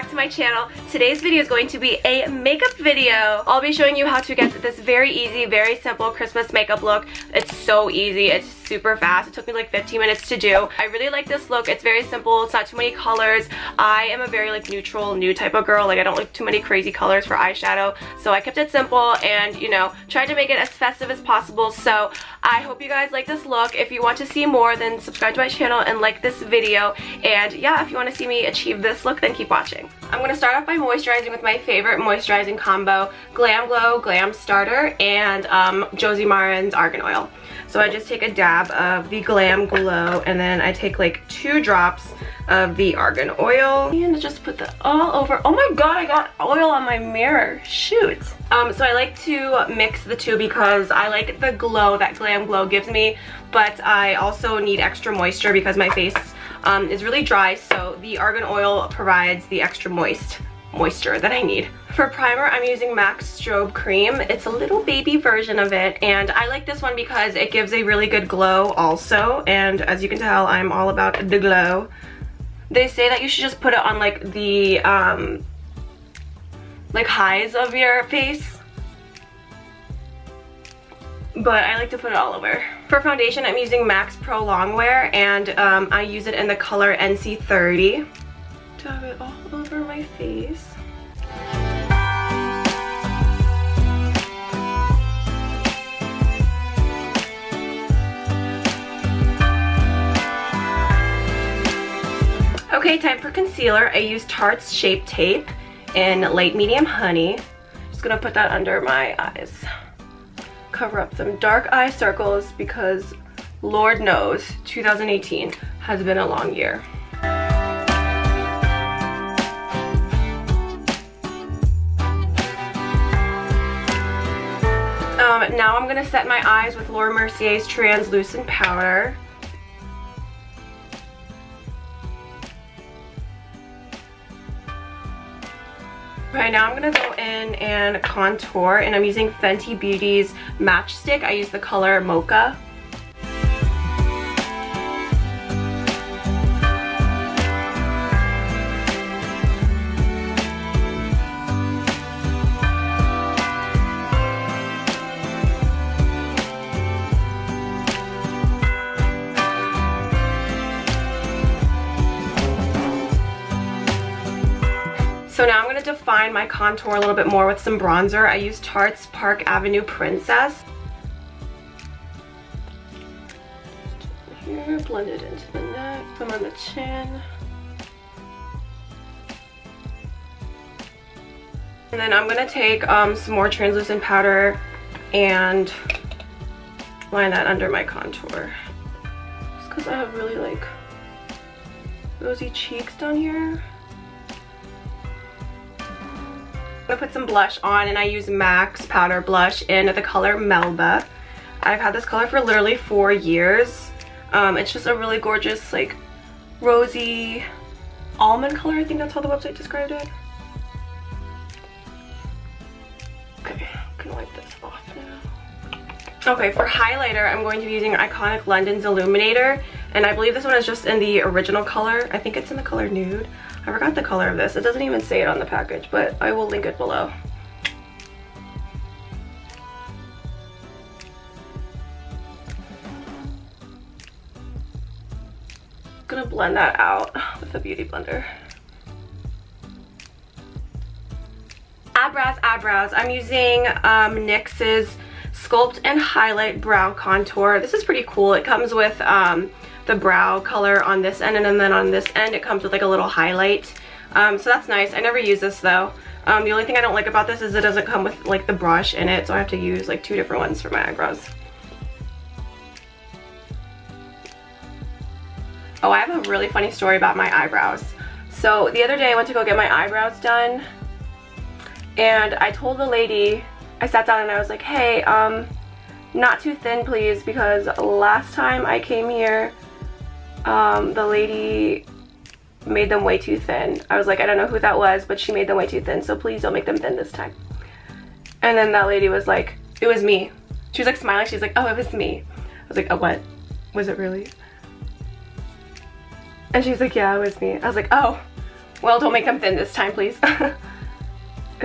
back to my channel. Today's video is going to be a makeup video. I'll be showing you how to get this very easy, very simple Christmas makeup look. It's so easy, it's super fast. It took me like 15 minutes to do. I really like this look. It's very simple, it's not too many colors. I am a very like neutral, nude type of girl. Like I don't like too many crazy colors for eyeshadow. So I kept it simple and, you know, tried to make it as festive as possible. So I hope you guys like this look. If you want to see more, then subscribe to my channel and like this video. And yeah, if you want to see me achieve this look, then keep watching. I'm going to start off by moisturizing with my favorite moisturizing combo, Glam Glow Glam Starter and Josie Maran's Argan Oil. So I just take a dab of the Glam Glow and then I take like 2 drops of the Argan Oil and just put that all over. Oh my god, I got oil on my mirror. Shoot. So I like to mix the two because I like the glow that Glam Glow gives me, but I also need extra moisture because my face is really dry, so the Argan Oil provides the extra moisture that I need. For primer, I'm using MAC Strobe Cream. It's a little baby version of it, and I like this one because it gives a really good glow also, and as you can tell, I'm all about the glow. They say that you should just put it on like the like highs of your face, but I like to put it all over. For foundation, I'm using MAC Pro Longwear, and I use it in the color NC30. Dab it all over my face. Okay, time for concealer. I use Tarte's Shape Tape in Light Medium Honey. Just gonna put that under my eyes. Cover up some dark eye circles because Lord knows 2018 has been a long year. Now I'm gonna set my eyes with Laura Mercier's translucent powder. Right now I'm gonna go in and contour, and I'm using Fenty Beauty's Matchstick. I use the color Mocha. So now I'm going to define my contour a little bit more with some bronzer. I use Tarte's Park Avenue Princess. Here, blend it into the neck, some on the chin. And then I'm going to take some more translucent powder and line that under my contour. Just because I have really like rosy cheeks down here. I'm gonna put some blush on, and I use MAC's powder blush in the color Melba. I've had this color for literally 4 years. It's just a really gorgeous like rosy almond color. I think that's how the website described it. Okay, I'm gonna wipe this off now. Okay, for highlighter, I'm going to be using Iconic London's Illuminator, and I believe this one is just in the original color. I think it's in the color Nude. I forgot the color of this. It doesn't even say it on the package, but I will link it below. I'm gonna blend that out with a beauty blender. Eyebrows. I'm using NYX's Sculpt and Highlight Brow Contour. This is pretty cool. It comes with the brow color on this end, and then on this end it comes with like a little highlight. So that's nice. I never use this though. The only thing I don't like about this is it doesn't come with like the brush in it, so I have to use like 2 different ones for my eyebrows. Oh, I have a really funny story about my eyebrows. So the other day I went to go get my eyebrows done, and I told the lady, I sat down and I was like, hey, not too thin please, because last time I came here the lady made them way too thin. I was like, I don't know who that was, but she made them way too thin, so please don't make them thin this time. And then that lady was like, it was me. She was like smiling, she's like, oh, it was me. I was like, oh, what? Was it really? And she's like, yeah, it was me. I was like, oh, Well, don't make them thin this time, please. It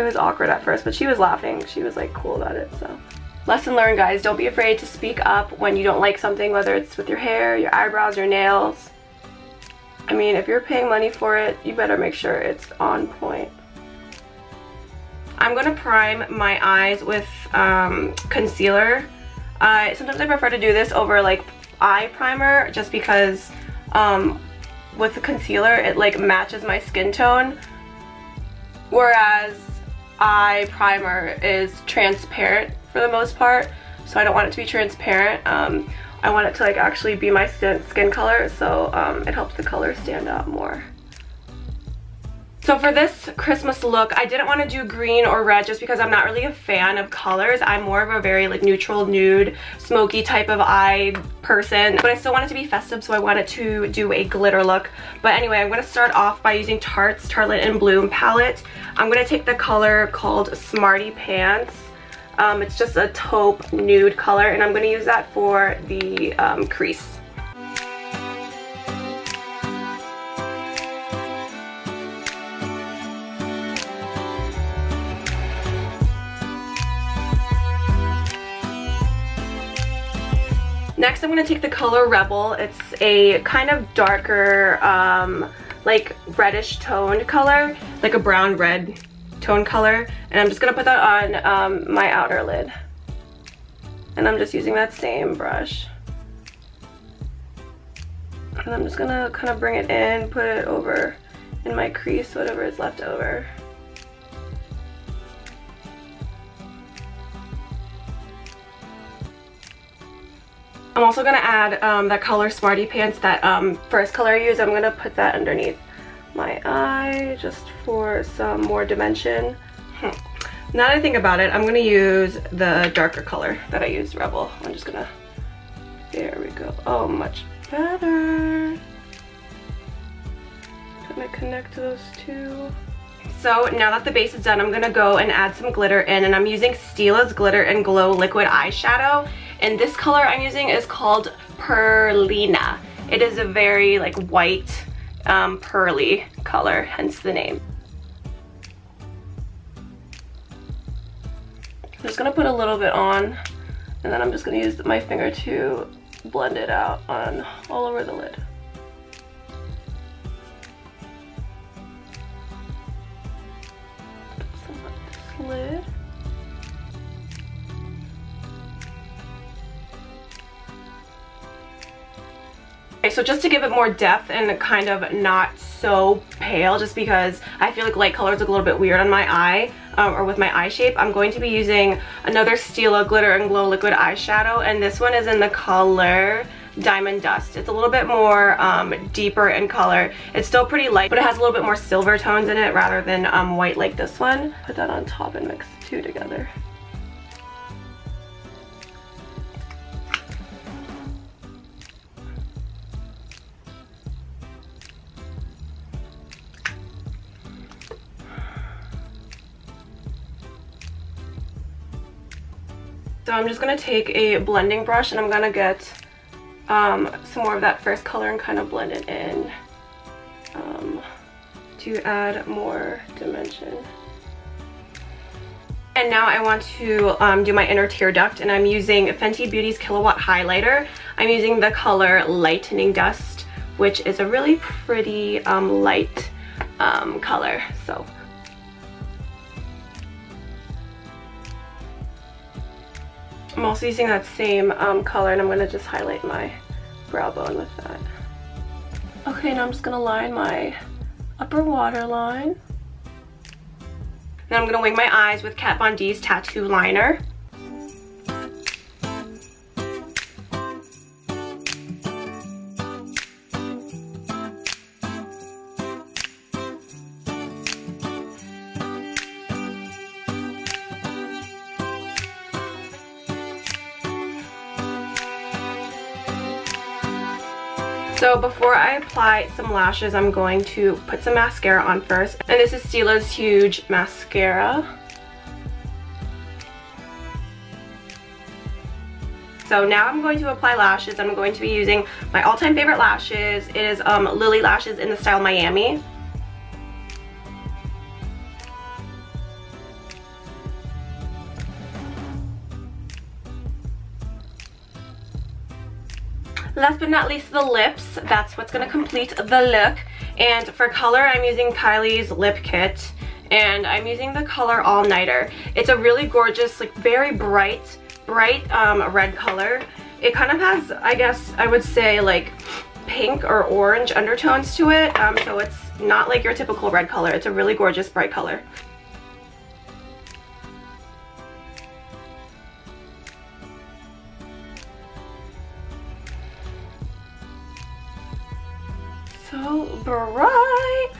was awkward at first, but she was laughing. She was like cool about it, so. Lesson learned, guys. Don't be afraid to speak up when you don't like something, whether it's with your hair, your eyebrows, your nails. I mean, if you're paying money for it, you better make sure it's on point. I'm going to prime my eyes with concealer. Sometimes I prefer to do this over like eye primer just because with the concealer it like matches my skin tone, whereas eye primer is transparent for the most part, so I don't want it to be transparent. I want it to like actually be my skin color, so it helps the color stand out more. So for this Christmas look, I didn't want to do green or red just because I'm not really a fan of colors. I'm more of a very like neutral, nude, smoky type of eye person, but I still want it to be festive, so I wanted to do a glitter look. But anyway, I'm going to start off by using Tarte's Tartelette in Bloom palette. I'm going to take the color called Smarty Pants. It's just a taupe nude color, and I'm going to use that for the crease. Next, I'm going to take the color Rebel. It's a kind of darker, like reddish toned color, like a brown red tone color, and I'm just going to put that on my outer lid. And I'm just using that same brush. And I'm just going to kind of bring it in, put it over in my crease, whatever is left over. I'm also going to add that color Smarty Pants, that first color I used. I'm going to put that underneath my eye just for some more dimension. Now that I think about it, I'm going to use the darker color that I used, Rebel. I'm just going to, there we go. Oh, much better. Trying to connect those two. So now that the base is done, I'm going to go and add some glitter in, and I'm using Stila's Glitter and Glow Liquid Eyeshadow. And this color I'm using is called Perlina. It is a very like white, pearly color, hence the name. I'm just going to put a little bit on, and then I'm just going to use my finger to blend it out on all over the lid. Lid. Okay, so just to give it more depth and kind of not so pale, just because I feel like light colors look a little bit weird on my eye, or with my eye shape, I'm going to be using another Stila Glitter and Glow Liquid Eyeshadow, and this one is in the color Diamond Dust. It's a little bit more deeper in color. It's still pretty light, but it has a little bit more silver tones in it rather than white like this one. Put that on top and mix the two together. So I'm just going to take a blending brush, and I'm going to get some more of that first color and kind of blend it in to add more dimension. And now I want to do my inner tear duct, and I'm using Fenty Beauty's Kilowatt Highlighter. I'm using the color Lightening Dust, which is a really pretty light color. So I'm also using that same color, and I'm going to just highlight my brow bone with that. Okay, now I'm just going to line my upper waterline. Now I'm going to wing my eyes with Kat Von D's Tattoo Liner. So before I apply some lashes, I'm going to put some mascara on first. And this is Stila's Huge Mascara. So now I'm going to apply lashes. I'm going to be using my all-time favorite lashes. It is Lily Lashes in the style Miami. Last but not least, the lips. That's what's gonna complete the look. And for color, I'm using Kylie's Lip Kit. And I'm using the color All Nighter. It's a really gorgeous, like very bright red color. It kind of has, I guess I would say, like pink or orange undertones to it. So it's not like your typical red color. It's a really gorgeous bright color. So bright.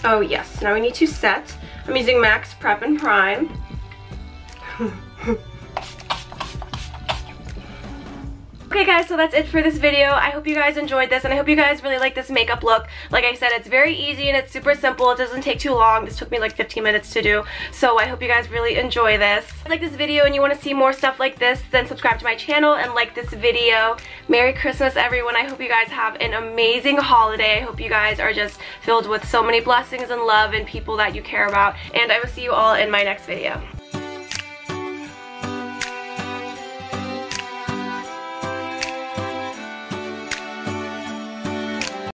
Oh yes, now we need to set. I'm using MAC's Prep and Prime. Okay guys, so that's it for this video. I hope you guys enjoyed this and I hope you guys really like this makeup look. Like I said, it's very easy and it's super simple. It doesn't take too long. This took me like 15 minutes to do. So I hope you guys really enjoy this. If you like this video and you want to see more stuff like this, then subscribe to my channel and like this video. Merry Christmas everyone. I hope you guys have an amazing holiday. I hope you guys are just filled with so many blessings and love and people that you care about. And I will see you all in my next video.